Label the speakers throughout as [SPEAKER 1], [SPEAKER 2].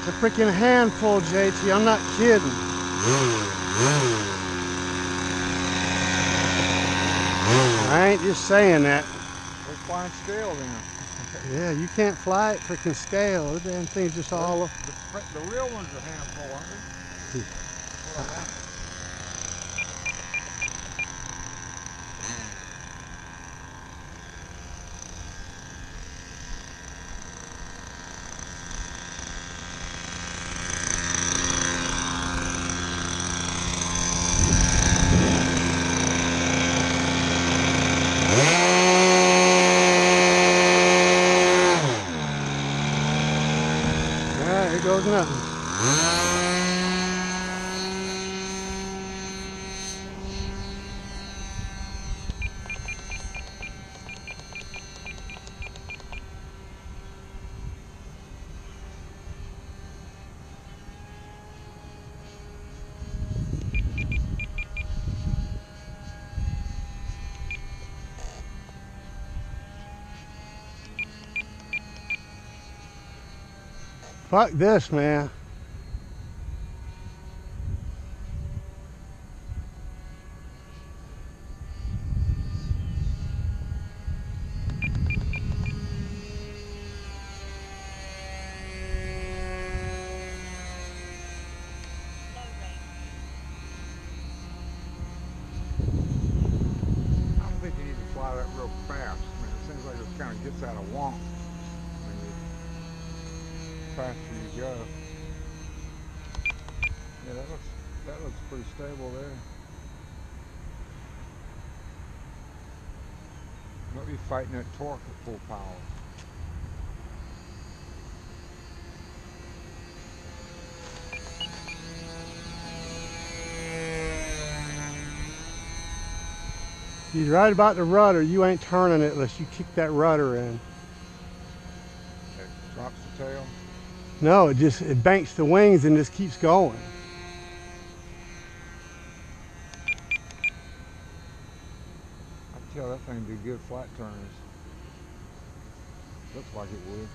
[SPEAKER 1] a freaking handful, JT. I'm not kidding. I ain't just saying that.
[SPEAKER 2] Let's flying scale then.
[SPEAKER 1] Yeah, you can't fly it freaking scale. The damn thing's just all...
[SPEAKER 2] The real one's a handful, aren't they?
[SPEAKER 1] Here goes nothing. Fuck this, man.
[SPEAKER 2] I don't think you need to fly that real fast. I mean, it seems like it kind of gets out of wonk. Faster you go. Yeah, that looks pretty stable there. Don't be fighting that torque at full power.
[SPEAKER 1] He's right about the rudder. You ain't turning it unless you kick that rudder in.
[SPEAKER 2] It drops the tail.
[SPEAKER 1] No, it banks the wings and just keeps going.
[SPEAKER 2] I can tell that thing do good flat turns. Looks like it would.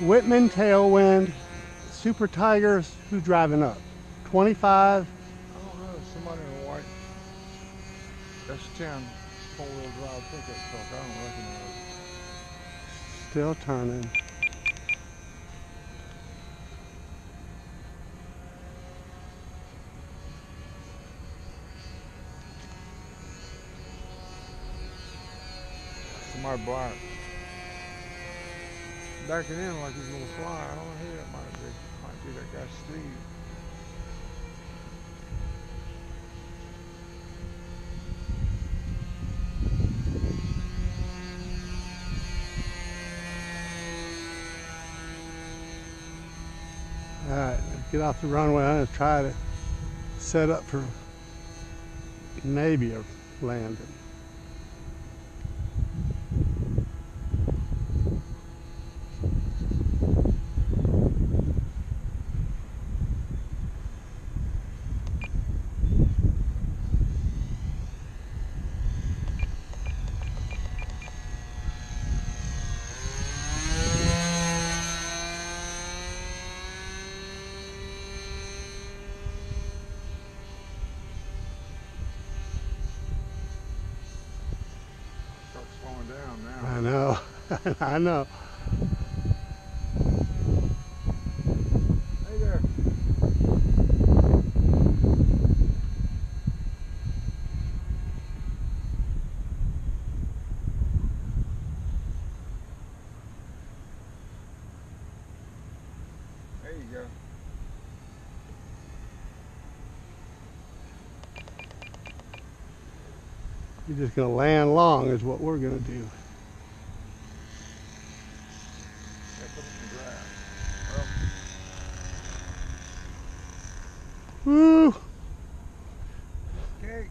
[SPEAKER 1] Whitman Tailwind, Super Tigers. Who's driving up? 25.
[SPEAKER 2] I don't know. Somebody in a white S10 four-wheel drive pickup truck. I don't recognize it.
[SPEAKER 1] Still turning.
[SPEAKER 2] Somebody black. Backing in like he's gonna fly. I don't know who that might be. Might be that guy Steve.
[SPEAKER 1] All right, let's get off the runway. I'm gonna try to set up for maybe a landing.
[SPEAKER 2] Start slowing down now.
[SPEAKER 1] I know, I know.
[SPEAKER 2] Hey there. There you go.
[SPEAKER 1] You're just gonna land long is what we're gonna do.
[SPEAKER 2] Yeah, put it in the grass. Well,
[SPEAKER 1] Woo!
[SPEAKER 2] okay.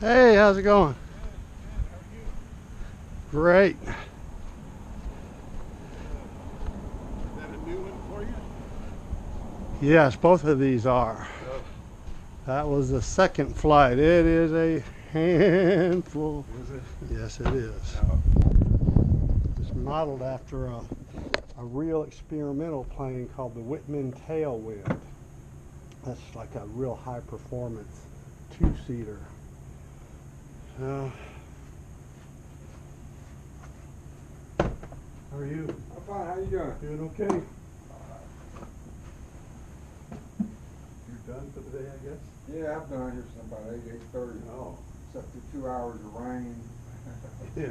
[SPEAKER 1] Hey, how's it going? Great.
[SPEAKER 2] Is that a new one for you?
[SPEAKER 1] Yes, both of these are.
[SPEAKER 2] Oh.
[SPEAKER 1] That was the second flight. It is a handful.
[SPEAKER 2] Is it?
[SPEAKER 1] Yes, it is.
[SPEAKER 2] No.
[SPEAKER 1] It's modeled after a real experimental plane called the Whitman Tailwind. That's like a real high performance two-seater. How are you?
[SPEAKER 3] I'm fine. How you doing?
[SPEAKER 1] Doing okay. You're done for the day, I guess?
[SPEAKER 3] Yeah, I've been out here since about 8:30.
[SPEAKER 1] Oh.
[SPEAKER 3] Except for 2 hours of rain.
[SPEAKER 1] Yeah.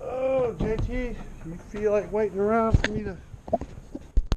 [SPEAKER 1] Oh, JT, you feel like waiting around for me to